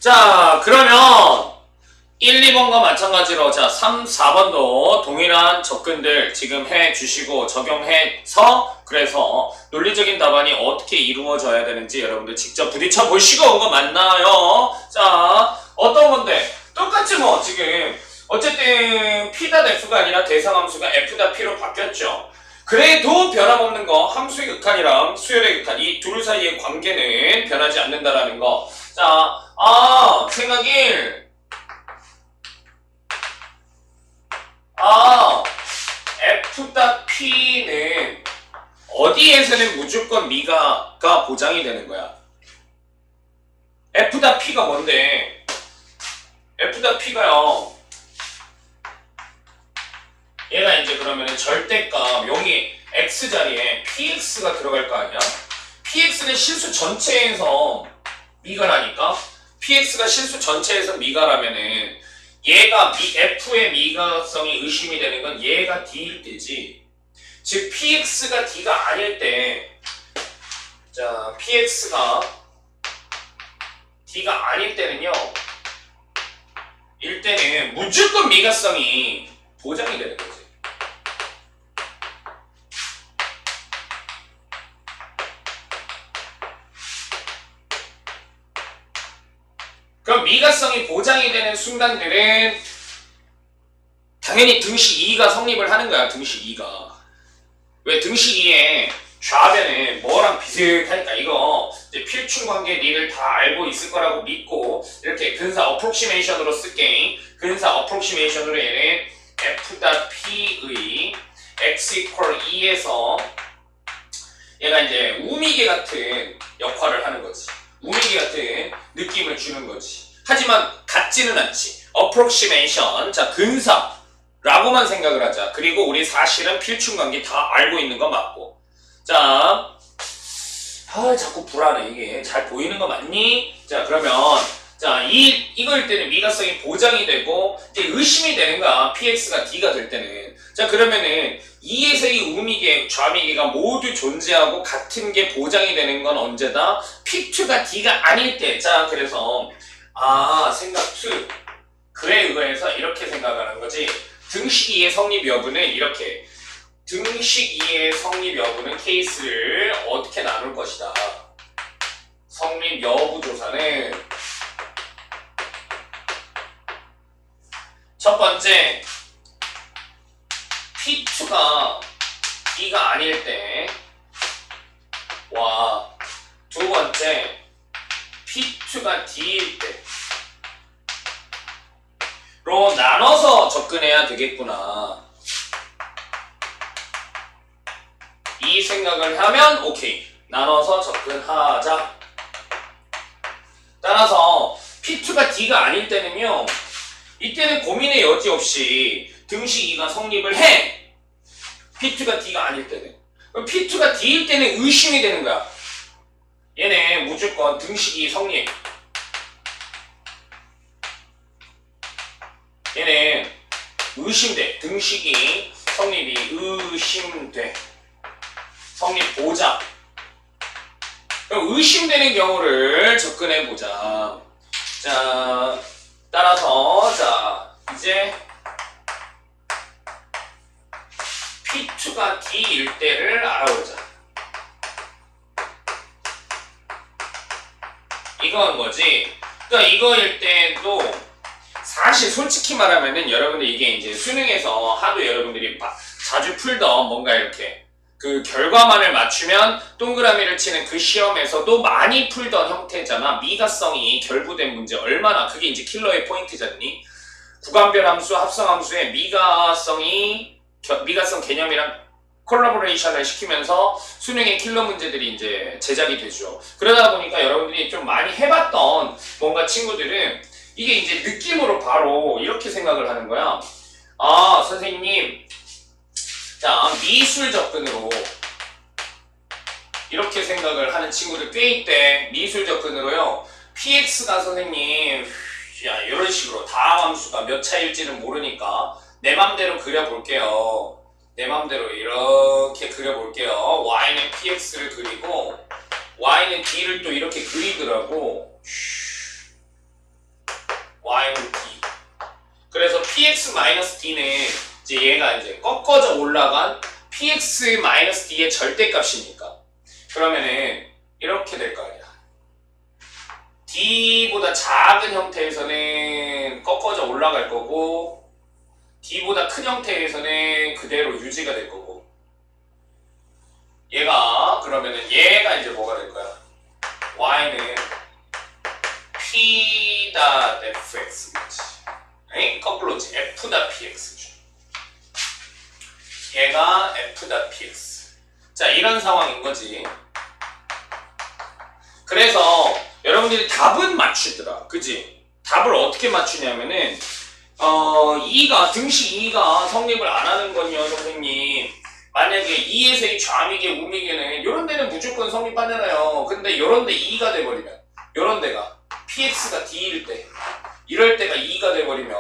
자, 그러면 1, 2번과 마찬가지로 자 3, 4번도 동일한 접근들 지금 해주시고 적용해서 그래서 논리적인 답안이 어떻게 이루어져야 되는지 여러분들 직접 부딪혀 보시고 온 거 맞나요? 자, 어떤 건데? 똑같이 뭐 지금 어쨌든 P.F가 아니라 대상함수가 F.P로 바뀌었죠. 그래도 변함없는 거 함수의 극한이랑 수열의 극한 이 둘 사이의 관계는 변하지 않는다라는 거. 자, 생각 1. F.P는 어디에서는 무조건 미가가 보장이 되는 거야. F.P가 뭔데? F.P가요. 얘가 이제 그러면은 절대값 여기 X자리에 PX가 들어갈 거 아니야? PX는 실수 전체에서 미가라니까? PX가 실수 전체에서 미가라면은 얘가 F의 미가성이 의심이 되는 건 얘가 D일 때지. 즉 PX가 D가 아닐 때, 자 PX가 D가 아닐 때는요, 일때는 무조건 미가성이 보장이 되는 거지. 그럼 미가성이 보장이 되는 순간들은 당연히 등식 2가 성립을 하는 거야. 등식 2가. 왜 등식 2에 좌변은 뭐랑 비슷하니까 이거 이제 필충관계 니들 다 알고 있을 거라고 믿고 이렇게 근사 어프록시메이션으로 쓸게. 근사 어프록시메이션으로 얘는 F.P의 x equal 2에서 얘가 이제 우미계 같은 역할을 하는 거지. 우미계 같은 느낌을 주는 거지. 하지만 같지는 않지. approximation, 자 근사라고만 생각을 하자. 그리고 우리 사실은 필충관계 다 알고 있는 거 맞고. 자, 자꾸 불안해. 이게 잘 보이는 거 맞니? 자, 그러면 자 이거일 때는 미가성이 보장이 되고 이제 의심이 되는 거야. PX가 D가 될 때는. 자, 그러면은 2에서의 우미계, 좌미계가 모두 존재하고 같은 게 보장이 되는 건 언제다? P2가 D가 아닐 때. 자, 그래서 생각 2. 그에 의해서 이렇게 생각하는 거지. 등식 2의 성립 여부는 이렇게. 등식 2의 성립 여부는 케이스를 어떻게 나눌 것이다. 성립 여부 조사는 첫 번째, P2가 D가 아닐 때, 와, 두 번째, P2가 D일 때로 나눠서 접근해야 되겠구나. 이 생각을 하면 오케이. 나눠서 접근하자. 따라서 P2가 D가 아닐 때는요, 이때는 고민의 여지 없이 등식 2가 성립을 해. P2가 D가 아닐 때는. 그럼 P2가 D일 때는 의심이 되는 거야. 얘네 무조건 등식 2 성립. 얘네 의심돼. 등식이 성립이 의심돼. 성립 보자. 그럼 의심되는 경우를 접근해보자. 자, 따라서 자 이제 P2가 D일 때를 알아보자. 이건 뭐지? 그러니까 이거일 때도 사실 솔직히 말하면은 여러분들 이게 이제 수능에서 하도 여러분들이 자주 풀던 뭔가 이렇게 그 결과만을 맞추면 동그라미를 치는 그 시험에서도 많이 풀던 형태잖아. 미가성이 결부된 문제 얼마나 그게 이제 킬러의 포인트잖니. 구간별 함수, 합성 함수의 미가성 개념이랑 콜라보레이션을 시키면서 수능의 킬러 문제들이 이제 제작이 되죠. 그러다 보니까 여러분들이 좀 많이 해봤던 뭔가 친구들은 이게 이제 느낌으로 바로 이렇게 생각을 하는 거야. 선생님, 자, 미술 접근으로 이렇게 생각을 하는 친구들 꽤 있대. 미술 접근으로요. PX가 선생님, 야, 이런 식으로 다음 함수가 몇 차일지는 모르니까 내 맘대로 그려볼게요. 내 맘대로 이렇게 그려볼게요. Y는 PX를 그리고 Y는 D를 또 이렇게 그리더라고. px-d는 이제 얘가 이제 꺾어져 올라간 px-d의 절대값이니까 그러면은 이렇게 될 거 아니야. d보다 작은 형태에서는 꺾어져 올라갈 거고 d보다 큰 형태에서는 그대로 유지가 될 거고 얘가 그러면은 얘가 이제 뭐가 될 거야? y는 p.fx겠지. 아니 거꾸로지. f.px죠. 얘가 f.px. 자 이런 상황인 거지. 그래서 여러분들이 답은 맞추더라. 그지? 답을 어떻게 맞추냐면은 등식 2가 성립을 안 하는 건요 선생님. 만약에 2에서의 좌미계 우미계는 요런 데는 무조건 성립하잖아요. 근데 요런 데 2가 돼버리면 요런 데가 px가 d일 때 이럴 때가 2가 돼버리면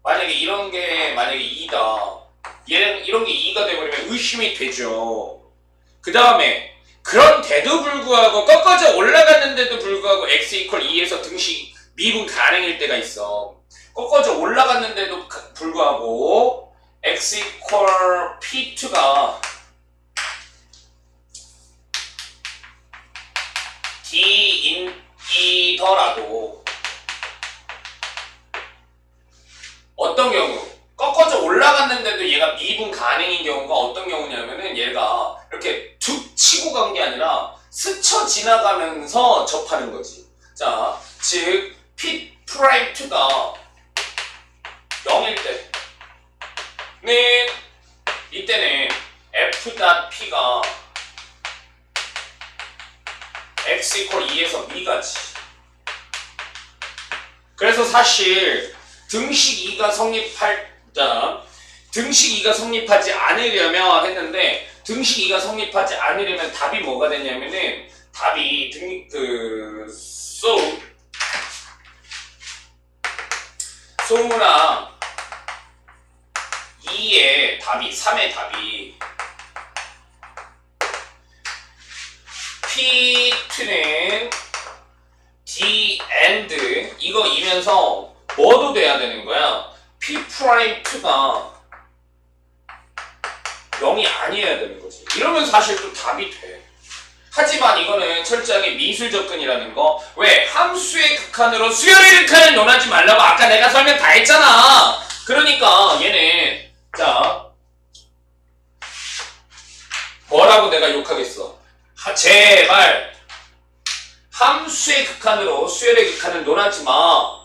만약에 이런 게 만약에 2다 얘는 이런 게 2가 돼버리면 의심이 되죠. 그 다음에 그런데도 불구하고 꺾어져 올라갔는데도 불구하고 x 이퀄 2에서 등식 미분 가능일 때가 있어. 꺾어져 올라갔는데도 불구하고 x 이퀄 p2가 d이더라도 어떤 경우 꺾어져 올라갔는데도 얘가 미분 가능인 경우가 어떤 경우냐면은 얘가 이렇게 툭 치고 간 게 아니라 스쳐 지나가면서 접하는 거지. 자, 즉 p'2가 0일 때는 이때는 f.p가 x 이퀄 2에서 미가지. 그래서 사실 등식 2가 성립하지 않으려면 했는데 등식 2가 성립하지 않으려면 답이 뭐가 되냐면은 답이 소무랑 2의 답이 3의 답이 p2는 d and 이거 이면서 뭐도 돼야 되는 거야? p'2가 0이 아니어야 되는 거지. 이러면 사실 또 답이 돼. 하지만 이거는 철저하게 미술 접근이라는 거. 왜? 함수의 극한으로 수열의 극한을 논하지 말라고 아까 내가 설명 다 했잖아. 그러니까 얘는 자 뭐라고 내가 욕하겠어. 제발 함수의 극한으로 수열의 극한을 논하지 마.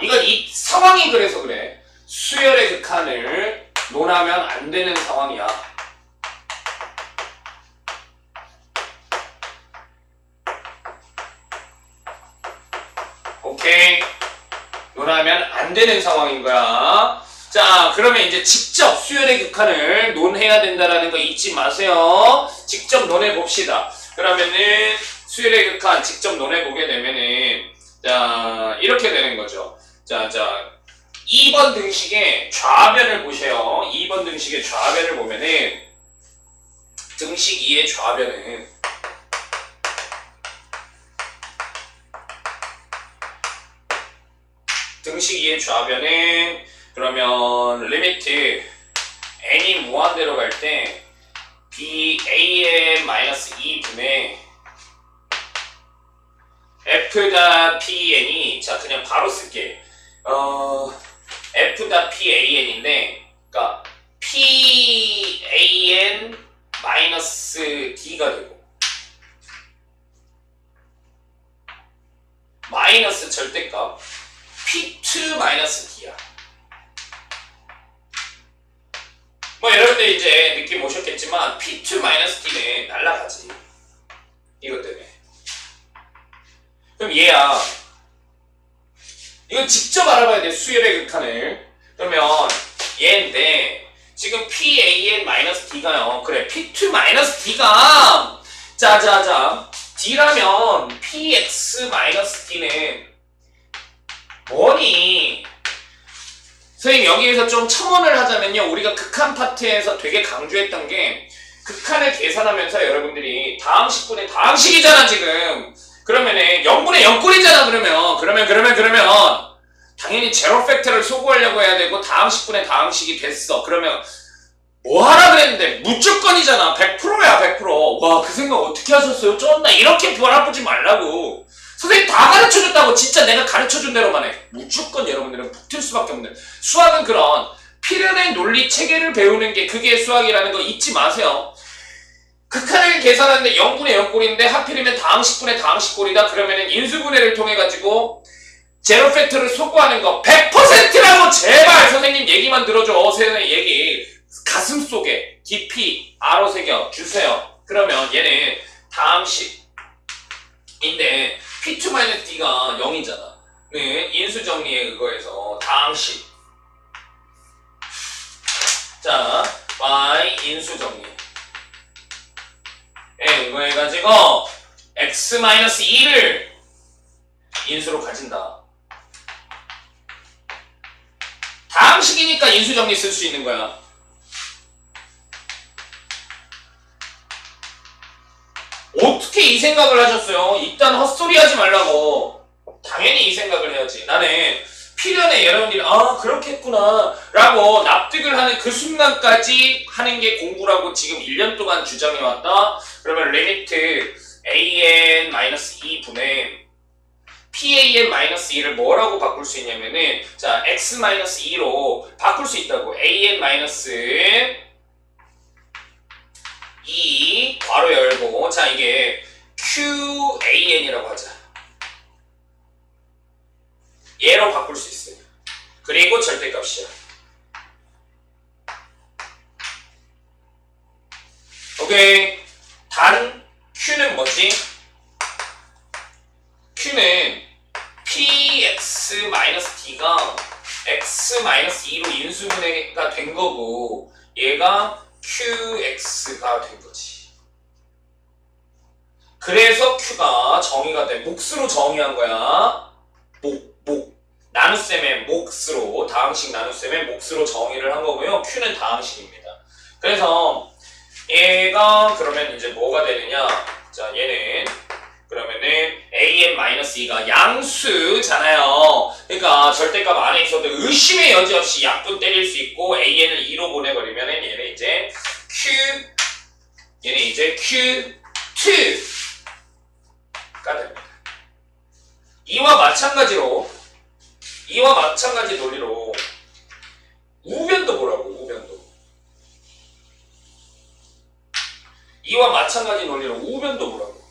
이건 이 상황이 그래서 그래. 수열의 극한을 논하면 안 되는 상황이야. 오케이. 논하면 안 되는 상황인 거야. 자, 그러면 이제 직접 수열의 극한을 논해야 된다라는 거 잊지 마세요. 직접 논해 봅시다. 그러면은 수열의 극한 직접 논해 보게 되면은 자, 이렇게 되는 거죠. 자, 2번 등식의 좌변을 보세요. 2번 등식의 좌변을 보면은 등식 2의 좌변은 등식 2의 좌변은 그러면 리미트 n이 무한대로 갈 때 ban-2분의 f.pan이 자 그냥 바로 쓸게. f.pan인데 그러니까 pan-d가 되고 마이너스 절대값 p2-d야. 뭐 여러분들 이제 느낌 오셨겠지만 p2-d는 날라가지. 이것 때문에. 그럼 얘야. 이건 직접 알아봐야 돼. 수열의 극한을. 그러면 얘인데 지금 pan-d가요. 그래 p2-d가 자 d라면 px-d는 뭐니? 선생님 여기에서 좀 첨언을 하자면요. 우리가 극한 파트에서 되게 강조했던 게 극한을 계산하면서 여러분들이 다항식분의 다항식이잖아 지금. 그러면은 0분의 0꼴이잖아 그러면 당연히 제로 팩터를 소구하려고 해야 되고 다항식분의 다항식이 됐어. 그러면 뭐 하라 그랬는데 무조건이잖아. 100%야 100%. 와 그 생각 어떻게 하셨어요? 쩐나 이렇게 바라보지 말라고. 선생님 다 가르쳐줬다고. 진짜 내가 가르쳐준 대로만 해. 무조건 여러분들은 붙을 수밖에 없는. 수학은 그런 필연의 논리 체계를 배우는 게 그게 수학이라는 거 잊지 마세요. 극한을 계산하는데 0분의 0꼴인데 하필이면 다항식분의 다항식꼴이다. 그러면은 인수분해를 통해 가지고 제로 팩터를 소구하는 거 100%라고. 제발 선생님 얘기만 들어줘. 선생님 얘기 가슴 속에 깊이 알아 새겨 주세요. 그러면 얘는 다항식인데 P2-D가 0이잖아. 네, 인수정리의 그거에서 다항식. 자, Y 인수정리. 이거 해가지고 X-2를 인수로 가진다. 다항식이니까 인수정리 쓸 수 있는 거야. 어떻게 이 생각을 하셨어요? 일단 헛소리 하지 말라고. 당연히 이 생각을 해야지. 나는 필연에 여러분들이 그렇게 했구나 라고 납득을 하는 그 순간까지 하는 게 공부라고 지금 1년 동안 주장해왔다. 그러면 리미트 an-2 분의 pan-2를 뭐라고 바꿀 수 있냐면은 자 x-2로 바꿀 수 있다고. an-2 괄호 열고 자 이게 QAN이라고 하자. 얘로 바꿀 수 있어요. 그리고 절대값이야. 오케이. 단 Q는 뭐지? Q는 PX-D가 X-2로 인수분해가 된 거고 얘가 QX가 된 거지. 그래서 Q가 정의가 돼. 몫으로 정의한 거야. 목. 나눗셈의 몫으로, 다항식 나눗셈의 몫으로 정의를 한 거고요. Q는 다항식입니다. 그래서 얘가 그러면 이제 뭐가 되느냐? 자, 얘는 그러면은 an-2가 양수잖아요. 그러니까 절대값 안에 있어도 의심의 여지 없이 약분 때릴 수 있고 an을 2로 보내버리면은 얘는 이제 Q2가 됩니다. 이와 마찬가지 논리로 우변도 보라고. 우변도. 이와 마찬가지 논리로 우변도 보라고.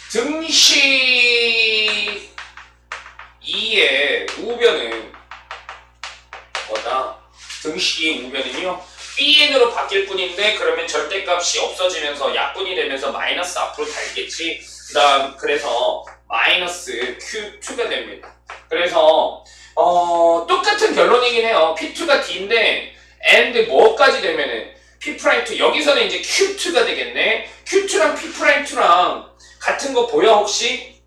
등식 2의 우변은 뭐다? 등식 2의 우변은요 BN으로 바뀔 뿐인데 그러면 절대값이 없어지면서 약분이 되면서 마이너스 앞으로 달겠지. 그래서 마이너스 Q2가 됩니다. 그래서 똑같은 결론이긴 해요. P2가 D인데 and 뭐까지 되면은 P'2 여기서는 이제 Q2가 되겠네. Q2랑 P'2랑 같은 거 보여 혹시?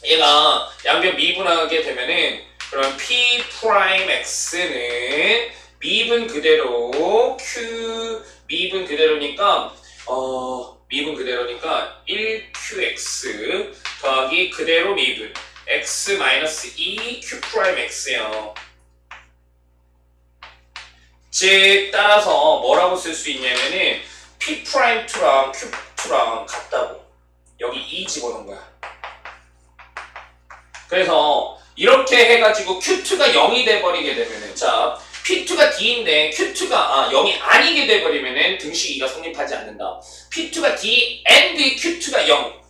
얘가 양변 미분하게 되면은 그럼 P'X는 미분 그대로 미분 그대로니까 1QX 더하기 그대로 미분 X-2 Q'X예요. 즉 따라서 뭐라고 쓸 수 있냐면은 P'2랑 Q2랑 같다고. 여기 2 집어넣은 거야. 그래서 이렇게 해가지고 Q2가 0이 돼버리게 되면은 자 P2가 D인데 Q2가 0이 아니게 돼버리면은 등식 2가 성립하지 않는다. P2가 D and Q2가 0.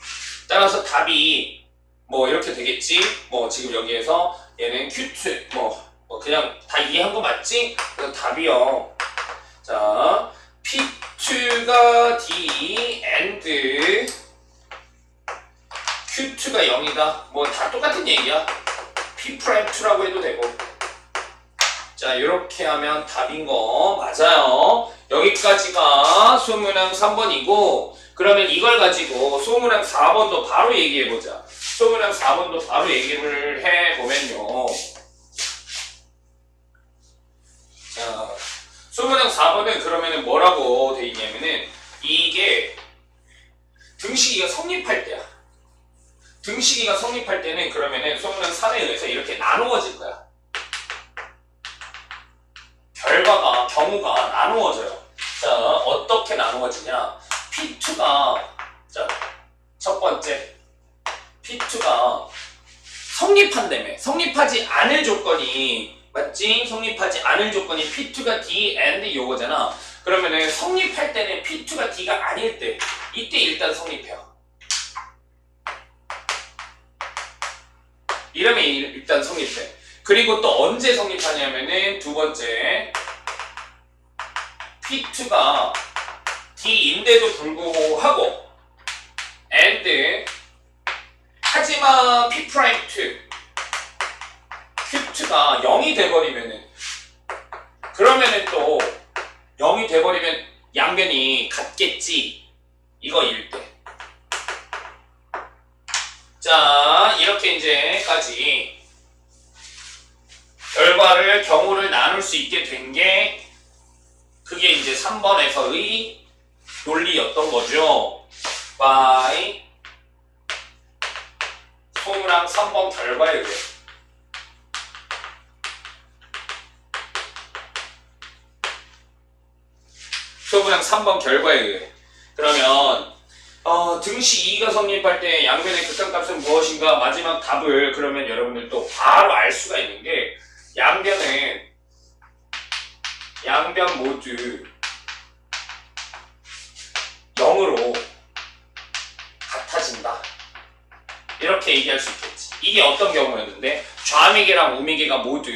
따라서 답이 뭐 이렇게 되겠지. 뭐 지금 여기에서 얘는 Q2 뭐 그냥 다 이해한 거 맞지? 그래서 답이요. 자 P2가 D and Q2가 0이다. 뭐 다 똑같은 얘기야. P'2라고 해도 되고. 자 이렇게 하면 답인 거 맞아요. 여기까지가 수문항 3번이고 그러면 이걸 가지고 수문항 4번도 바로 얘기해보자. 소문항 4번도 바로 얘기를 해보면요. 자, 소문항 4번은 그러면은 뭐라고 돼 있냐면은 이게 등식이가 성립할 때야. 등식이가 성립할 때는 그러면은 소문항 3에 의해서 이렇게 나누어질 거야. 결과가, 경우가 나누어져요. 자, 어떻게 나누어지냐. P2가, 자, 첫 번째. P2가 성립한다며. 성립하지 않을 조건이, 맞지? 성립하지 않을 조건이 P2가 D and 요거잖아. 그러면은 성립할 때는 P2가 D가 아닐 때, 이때 일단 성립해요. 이러면 일단 성립해. 그리고 또 언제 성립하냐면은 두 번째, P2가 D인데도 불구하고 and 하지만 P'2 Q2가 0이 돼버리면은 그러면은 또 0이 돼버리면 양변이 같겠지. 이거일 때. 자, 이렇게 이제까지 결과를, 경우를 나눌 수 있게 된 게 그게 이제 3번에서의 논리였던 거죠. by 소문항 3번 결과에 의해. 소문항 3번 결과에 의해. 그러면 등식 2가 성립할 때 양변의 극한값은 무엇인가? 마지막 답을 그러면 여러분들 또 바로 알 수가 있는 게 양변 모두 0으로 같아진다. 이렇게 얘기할 수 있겠지. 이게 어떤 경우였는데 좌미계랑 우미계가 모두,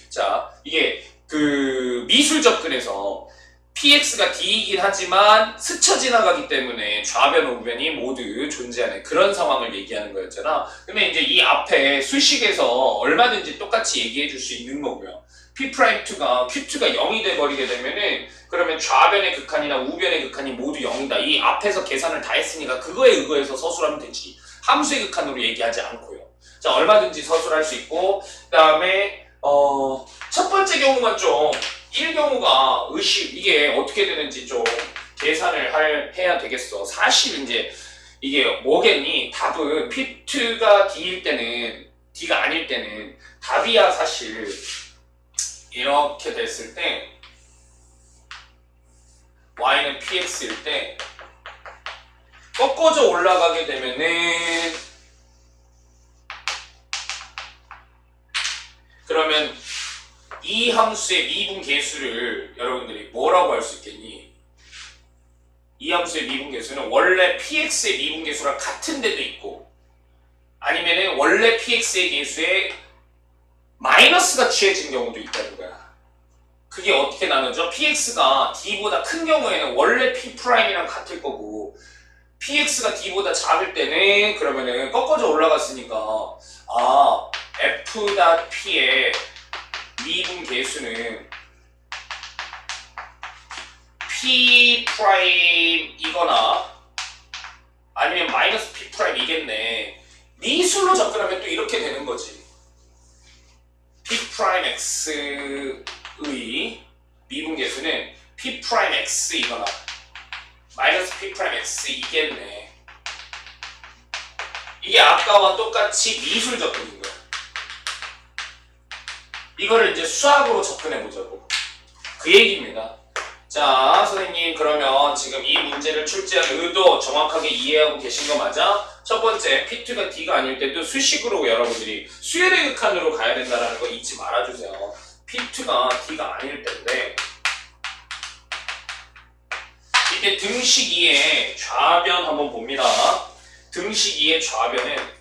자, 이게 그 미술 접근에서 PX가 D이긴 하지만 스쳐 지나가기 때문에 좌변, 우변이 모두 존재하는 그런 상황을 얘기하는 거였잖아. 근데 이제 이 앞에 수식에서 얼마든지 똑같이 얘기해 줄 수 있는 거고요. P'2가 Q2가 0이 돼버리게 되면은 그러면 좌변의 극한이나 우변의 극한이 모두 0이다. 이 앞에서 계산을 다 했으니까 그거에 의거해서 서술하면 되지. 함수의 극한으로 얘기하지 않고요. 자, 얼마든지 서술할 수 있고, 그 다음에 첫 번째 경우만 좀 1경우가 이게 어떻게 되는지 좀 계산을 해야 되겠어. 사실 이제 이게 뭐겠니? 답은 P2가 D일 때는, D가 아닐 때는 답이야. 사실 이렇게 됐을 때 Y는 PX일 때 꺾어져 올라가게 되면은 그러면 이 함수의 미분계수를 여러분들이 뭐라고 할 수 있겠니? 이 함수의 미분계수는 원래 px의 미분계수랑 같은 데도 있고 아니면은 원래 px의 계수에 마이너스가 취해진 경우도 있다는 거야. 그게 어떻게 나누죠? px가 d보다 큰 경우에는 원래 p'이랑 같을 거고 px가 d보다 작을 때는 그러면은 꺾어져 올라갔으니까 f.p의 미분계수는 P'이거나 아니면 마이너스 P'이겠네. 미술로 접근하면 또 이렇게 되는 거지. P'X의 미분계수는 P'X이거나 마이너스 P'X이겠네. 이게 아까와 똑같이 미술 접근인 거야. 이거를 이제 수학으로 접근해 보자고. 그 얘기입니다. 자, 선생님 그러면 지금 이 문제를 출제한 의도 정확하게 이해하고 계신 거 맞아? 첫 번째, P2가 D가 아닐 때도 수식으로 여러분들이 수열의 극한으로 가야 된다는 거 잊지 말아주세요. P2가 D가 아닐 때인데 이때 등식 2의 좌변 한번 봅니다. 등식 2의 좌변은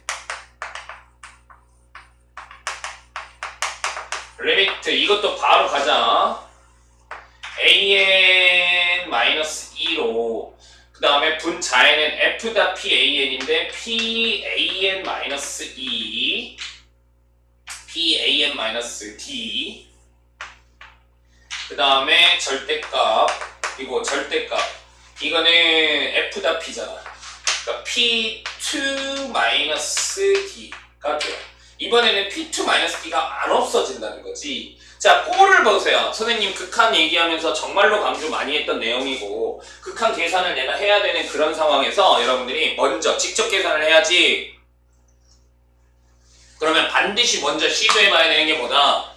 리미트 이것도 바로 가자. an-2로 그 다음에 분자에는 f.pan인데 pan-2 pan-d 그 다음에 절대값 이거 절대값 이거는 f.p잖아. 그러니까 p2 P2-D가 돼요. 이번에는 P2-D가 안 없어진다는 거지. 자, 꼴을 보세요. 선생님 극한 얘기하면서 정말로 강조 많이 했던 내용이고 극한 계산을 내가 해야 되는 그런 상황에서 여러분들이 먼저 직접 계산을 해야지. 그러면 반드시 먼저 시도해봐야 되는 게 뭐다?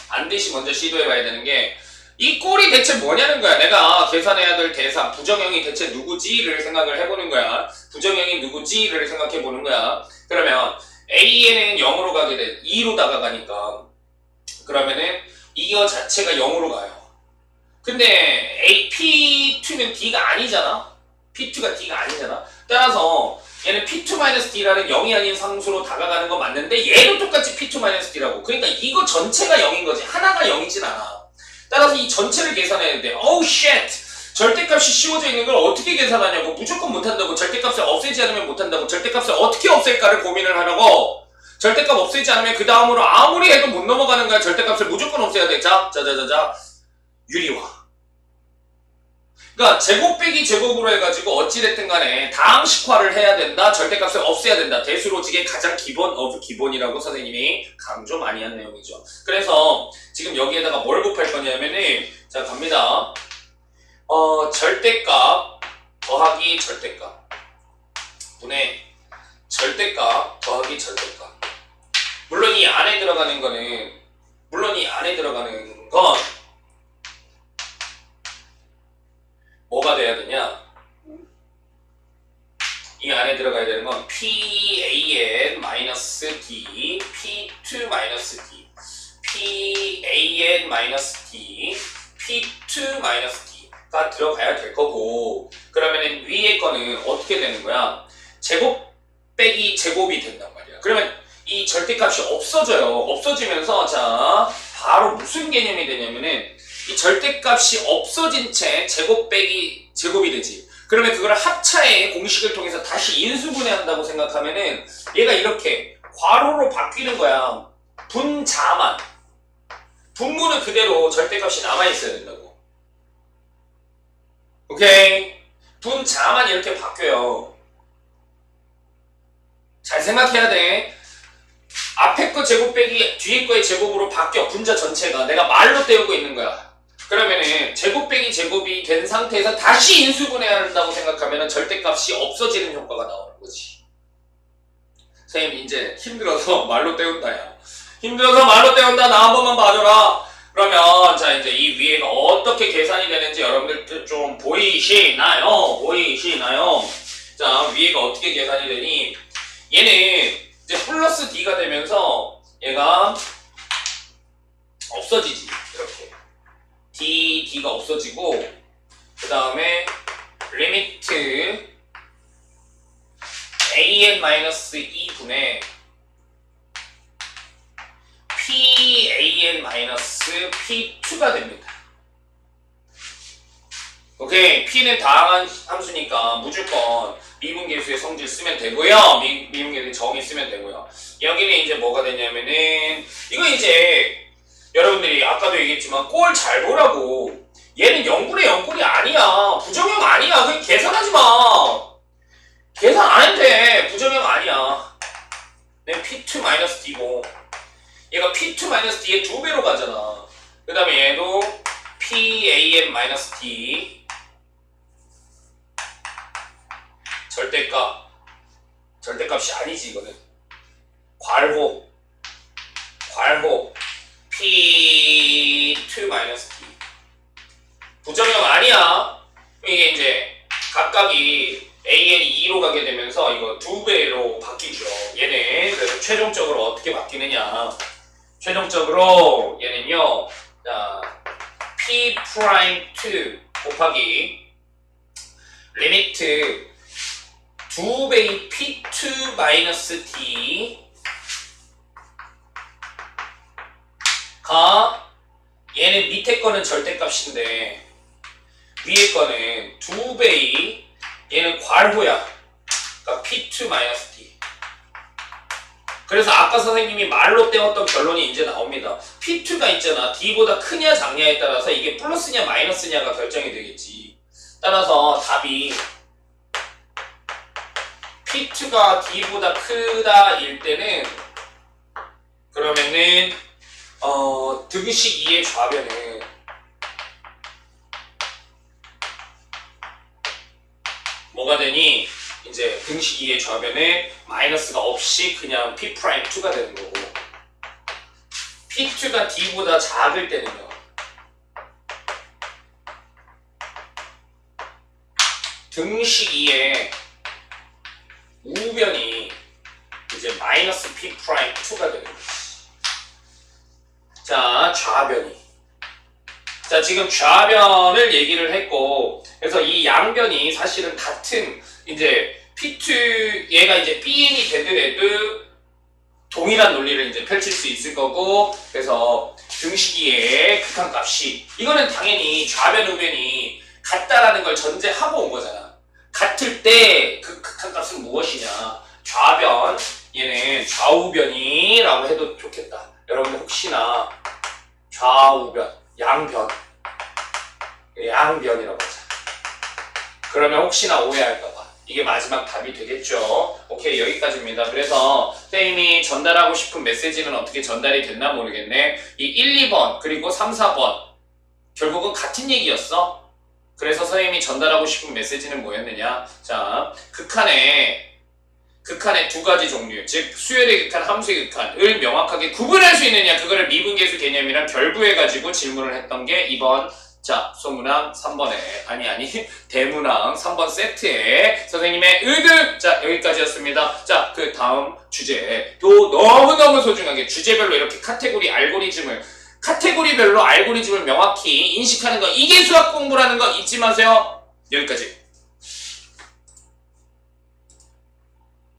반드시 먼저 시도해봐야 되는 게 이 꼴이 대체 뭐냐는 거야. 내가 계산해야 될 대상, 부정형이 대체 누구지를 생각을 해보는 거야. 부정형이 누구지를 생각해보는 거야. 그러면 AN은 0으로 가게 돼. 2로 다가가니까. 그러면은 이거 자체가 0으로 가요. 근데 P2는 D가 아니잖아. P2가 D가 아니잖아. 따라서 얘는 P2-D라는 0이 아닌 상수로 다가가는 건 맞는데 얘도 똑같이 P2-D라고. 그러니까 이거 전체가 0인 거지. 하나가 0이진 않아. 따라서 이 전체를 계산해야 돼. Oh shit! 절대값이 씌워져 있는 걸 어떻게 계산하냐고. 무조건 못한다고. 절대값을 없애지 않으면 못한다고. 절대값을 어떻게 없앨까를 고민을 하라고. 절대값 없애지 않으면 그 다음으로 아무리 해도 못 넘어가는 거야. 절대값을 무조건 없애야 돼. 자, 유리화. 그러니까 제곱 빼기 제곱으로 해가지고 어찌됐든 간에 다항식화를 해야 된다. 절대값을 없애야 된다. 대수로직의 가장 기본 오브 기본이라고 선생님이 강조 많이 한 내용이죠. 그래서 지금 여기에다가 뭘 곱할 거냐면은 자 갑니다. 절대값 더하기 절대값 분의 절대값 더하기 절대값. 물론 이 안에 들어가는 건 뭐가 돼야 되냐? 이 안에 들어가야 되는 건 PAN-D, P2-D, PAN-D, P2-D가 들어가야 될 거고 그러면은 위에 거는 어떻게 되는 거야? 제곱 빼기 제곱이 된단 말이야. 그러면 이 절대값이 없어져요. 없어지면서 자 바로 무슨 개념이 되냐면은 이 절대값이 없어진 채 제곱 빼기 제곱이 되지. 그러면 그걸 합차의 공식을 통해서 다시 인수분해한다고 생각하면은 얘가 이렇게 괄호로 바뀌는 거야. 분자만. 분모는 그대로 절대값이 남아있어야 된다고. 오케이? 분자만 이렇게 바뀌어요. 잘 생각해야 돼. 앞에 거 제곱 빼기 뒤에 거의 제곱으로 바뀌어. 분자 전체가. 내가 말로 때우고 있는 거야. 그러면은 제곱 빼기 제곱이 된 상태에서 다시 인수분해해야 한다고 생각하면은 절대값이 없어지는 효과가 나오는 거지. 선생님 이제 힘들어서 말로 때운다 야. 힘들어서 말로 때운다. 나 한 번만 봐줘라. 그러면 자 이제 이 위에가 어떻게 계산이 되는지 여러분들 좀 보이시나요? 보이시나요? 자 위에가 어떻게 계산이 되니? 얘는 이제 플러스 D가 되면서 얘가 없어지지. 이렇게 D가 없어지고 그 다음에 리미트 AN-E 분의 PAN-P2가 됩니다. 오케이. P는 다항한 함수니까 무조건 미분계수의 성질 쓰면 되고요. 미분계수의 정의 쓰면 되고요. 여기는 이제 뭐가 되냐면은 이거 이제 여러분들이 아까도 얘기했지만 꼴 잘 보라고. 얘는 0분의 0꼴이 아니야. 부정형 아니야. 그냥 계산하지 마. 계산 안 해도 돼. 부정형 아니야. P2-D고 얘가 P2-D의 2배로 가잖아. 그 다음에 얘도 PAN-D 절대값이 아니지 이거는. 괄호 P2-D 부정형 아니야. 이게 이제 각각이 AN이 2로 가게 되면서 이거 2배로 바뀌죠. 얘는 그래서 최종적으로 어떻게 바뀌느냐. 최종적으로 얘는요. 자, P'2 곱하기 리미트 2배의 P2-D 가 얘는 밑에 거는 절대값인데 위에 거는 2배의 얘는 괄호야. 그러니까 P2-D. 그래서 아까 선생님이 말로 때웠던 결론이 이제 나옵니다. P2가 있잖아. D보다 크냐 작냐에 따라서 이게 플러스냐 마이너스냐가 결정이 되겠지. 따라서 답이 P2가 D보다 크다일 때는 그러면은 등식 2의 좌변은 뭐가 되니? 이제 등식 2의 좌변에 마이너스가 없이 그냥 P'2가 되는 거고 P2가 D보다 작을 때는요 등식 2의 우변이 이제 마이너스 P'2가 되는 거지. 자, 좌변이. 자, 지금 좌변을 얘기를 했고, 그래서 이 양변이 사실은 같은, 이제, P2, 얘가 이제 Bn이 되더라도 동일한 논리를 이제 펼칠 수 있을 거고, 그래서 등식이의 극한값이, 이거는 당연히 좌변, 우변이 같다라는 걸 전제하고 온 거잖아. 같을 때 그 극한값은 무엇이냐? 좌변, 얘는 좌우변이라고 해도 좋겠다. 여러분 혹시나 좌우변, 양변이라고 하자. 그러면 혹시나 오해할까봐 이게 마지막 답이 되겠죠. 오케이, 여기까지입니다. 그래서 선생님이 전달하고 싶은 메시지는 어떻게 전달이 됐나 모르겠네. 이 1, 2번 그리고 3, 4번 결국은 같은 얘기였어. 그래서 선생님이 전달하고 싶은 메시지는 뭐였느냐? 자, 극한의 두 가지 종류, 즉 수열의 극한, 함수의 극한을 명확하게 구분할 수 있느냐, 그거를 미분계수 개념이랑 결부해가지고 질문을 했던 게 2번 자, 소문항 3번에 대문항 3번 세트에 선생님의 의득! 자, 여기까지였습니다. 자, 그 다음 주제 또 너무너무 소중하게 주제별로 이렇게 카테고리별로 알고리즘을 명확히 인식하는 거, 이게 수학 공부라는 거 잊지 마세요. 여기까지.